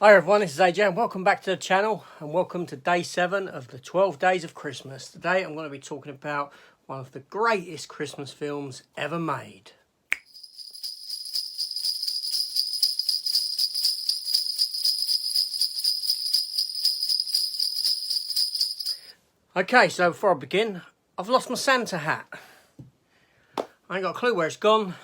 Hi everyone, this is AJ and welcome back to the channel and welcome to day 7 of the 12 days of Christmas. Today I'm going to be talking about one of the greatest Christmas films ever made. Okay, so before I begin, I've lost my Santa hat. I ain't got a clue where it's gone.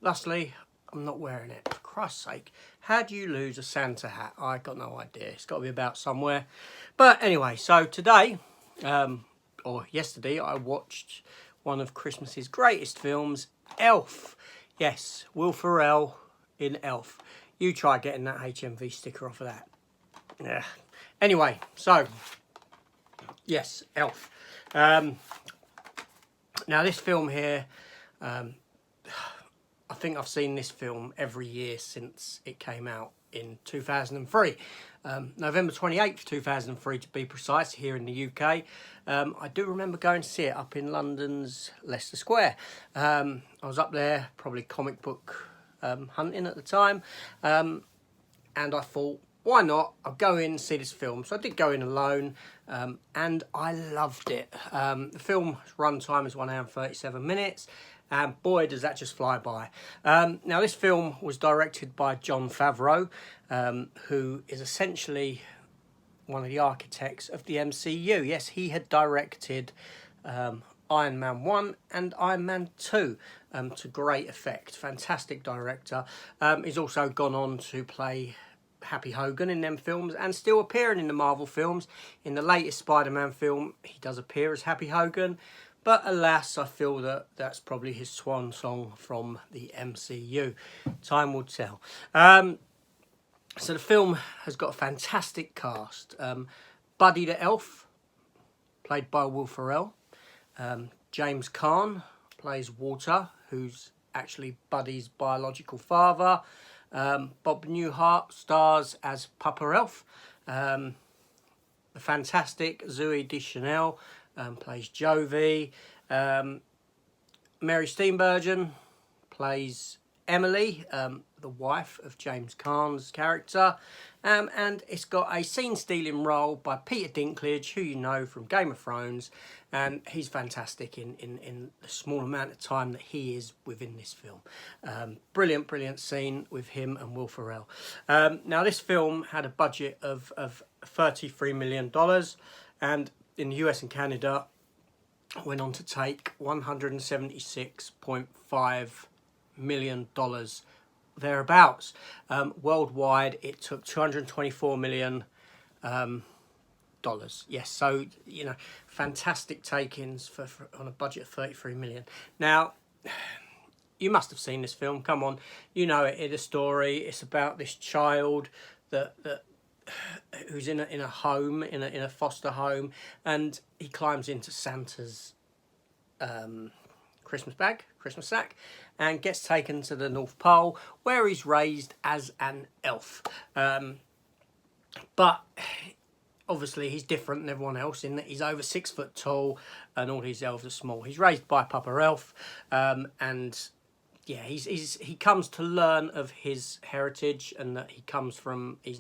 Thusly, I'm not wearing it. For Christ's sake, how do you lose a Santa hat? I got no idea. It's got to be about somewhere. But anyway, so today, or yesterday, I watched one of Christmas's greatest films, Elf. Yes, Will Ferrell in Elf. You try getting that HMV sticker off of that. Yeah. Anyway, so, yes, Elf. Now this film here, I think I've seen this film every year since it came out in 2003. November 28th, 2003 to be precise, here in the UK. I do remember going to see it up in London's Leicester Square. I was up there, probably comic book hunting at the time, and I thought, why not? I'll go in and see this film. So I did go in alone, and I loved it. The film's runtime is 1 hour and 37 minutes. And boy, does that just fly by. Now, this film was directed by Jon Favreau, who is essentially one of the architects of the MCU. Yes, he had directed Iron Man 1 and Iron Man 2 to great effect. Fantastic director. He's also gone on to play Happy Hogan in them films and still appearing in the Marvel films. In the latest Spider-Man film, he does appear as Happy Hogan. But alas, I feel that that's probably his swan song from the MCU. Time will tell. So the film has got a fantastic cast. Buddy the Elf, played by Will Ferrell. James Caan plays Walter, who's actually Buddy's biological father. Bob Newhart stars as Papa Elf. The fantastic Zooey Deschanel plays Jovie. Mary Steenburgen plays Emily, the wife of James Caan's character. And it's got a scene-stealing role by Peter Dinklage, who you know from Game of Thrones. And he's fantastic in the small amount of time that he is within this film. Brilliant scene with him and Will Ferrell. Now, this film had a budget of $33 million. And in the US and Canada, went on to take $176.5 million thereabouts. Worldwide, it took $224 million. Yes, so, you know, fantastic takings for on a budget of 33 million. Now, you must have seen this film. Come on, you know it. It's a story. It's about this child that who's in a home, in a foster home, and he climbs into Santa's Christmas sack, and gets taken to the North Pole, where he's raised as an elf. But obviously he's different than everyone else in that he's over 6 foot tall, and all his elves are small. He's raised by Papa Elf, and yeah, he comes to learn of his heritage and that he's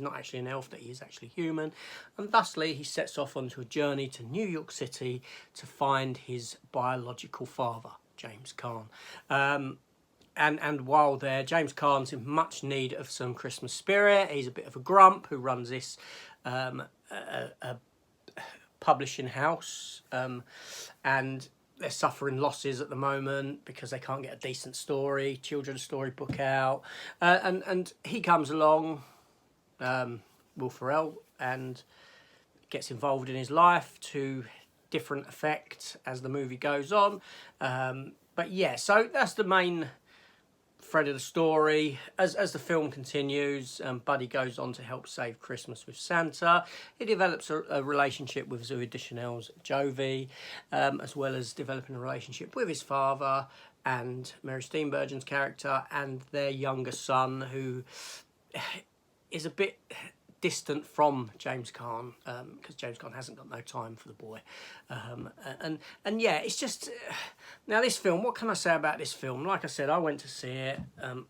not actually an elf, that he is actually human. And thusly, he sets off onto a journey to New York City to find his biological father, James Caan. And while there, James Caan's in much need of some Christmas spirit. He's a bit of a grump who runs this a publishing house, and they're suffering losses at the moment because they can't get a decent children's storybook out. And he comes along, Will Ferrell, and gets involved in his life to different effect as the movie goes on. But yeah, so that's the main thread of the story. As the film continues, Buddy goes on to help save Christmas with Santa. He develops a relationship with Zooey Deschanel's Jovie, as well as developing a relationship with his father and Mary Steenburgen's character and their younger son, who is a bit distant from James Caan, because James Caan hasn't got no time for the boy. And yeah, it's just... Now this film, what can I say about this film? Like I said, I went to see it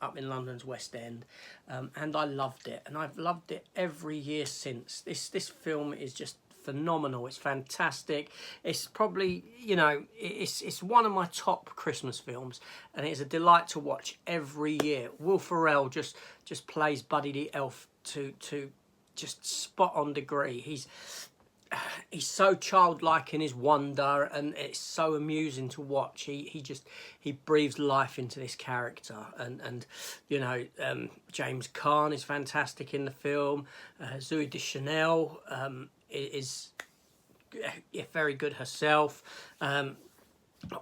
up in London's West End, and I loved it. And I've loved it every year since. This film is just phenomenal. It's fantastic. It's probably, you know, it's one of my top Christmas films, and it's a delight to watch every year. Will Ferrell just plays Buddy the Elf to just spot on degree. He's so childlike in his wonder, and it's so amusing to watch. He breathes life into this character, and you know, James Caan is fantastic in the film. Zooey Deschanel is very good herself.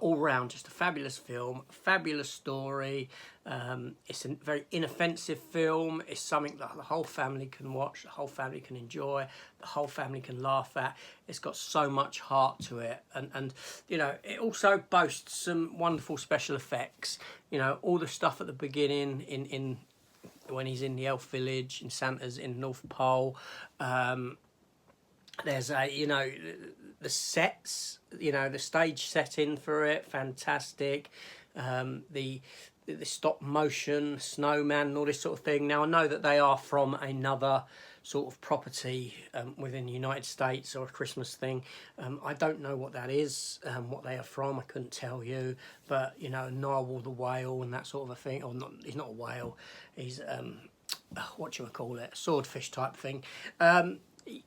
All round, just a fabulous film, fabulous story. It's a very inoffensive film. It's something that the whole family can watch, the whole family can enjoy, the whole family can laugh at. It's got so much heart to it, and you know, it also boasts some wonderful special effects. You know, all the stuff at the beginning in when he's in the elf village, in Santa's in North Pole. There's you know, the sets, you know, the stage setting for it, fantastic. The stop motion snowman and all this sort of thing. Now I know that they are from another sort of property within the United States, or a Christmas thing. I don't know what that is, what they are from. I couldn't tell you, but you know, Narwhal the whale and that sort of a thing. Or not, he's not a whale. He's what do you call it? A swordfish type thing.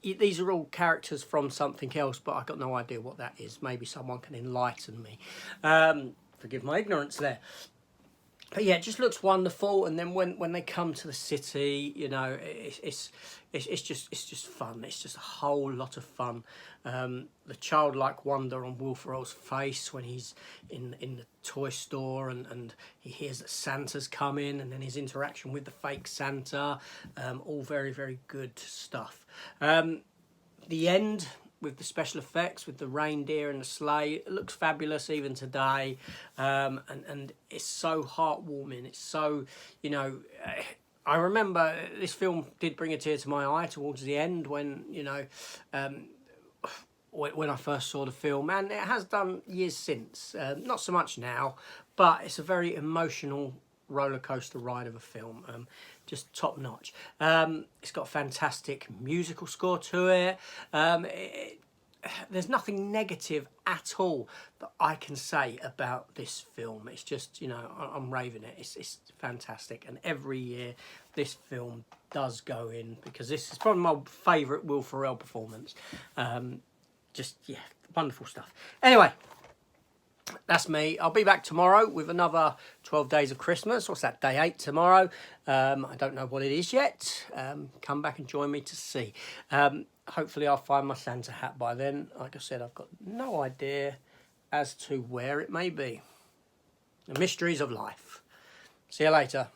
These are all characters from something else, but I've got no idea what that is. Maybe someone can enlighten me. Forgive my ignorance there. But yeah, it just looks wonderful. And then when they come to the city, you know, it's just fun. It's just a whole lot of fun. The childlike wonder on Will Ferrell's face when he's in the toy store and he hears that Santa's coming, and then his interaction with the fake Santa, all very, very good stuff. The end with the special effects, with the reindeer and the sleigh, it looks fabulous even today, and it's so heartwarming. It's so, you know, I remember this film did bring a tear to my eye towards the end when, you know, when I first saw the film, and it has done years since. Not so much now, but it's a very emotional roller coaster ride of a film. Just top notch. It's got a fantastic musical score to it. There's nothing negative at all that I can say about this film. It's just, you know, I'm raving it. It's fantastic, and every year this film does go in, because this is probably my favourite Will Ferrell performance. Just, yeah, wonderful stuff. Anyway, that's me. I'll be back tomorrow with another 12 Days of Christmas. What's that, day 8 tomorrow? I don't know what it is yet. Come back and join me to see. Hopefully I'll find my Santa hat by then. Like I said, I've got no idea as to where it may be. The mysteries of life. See you later.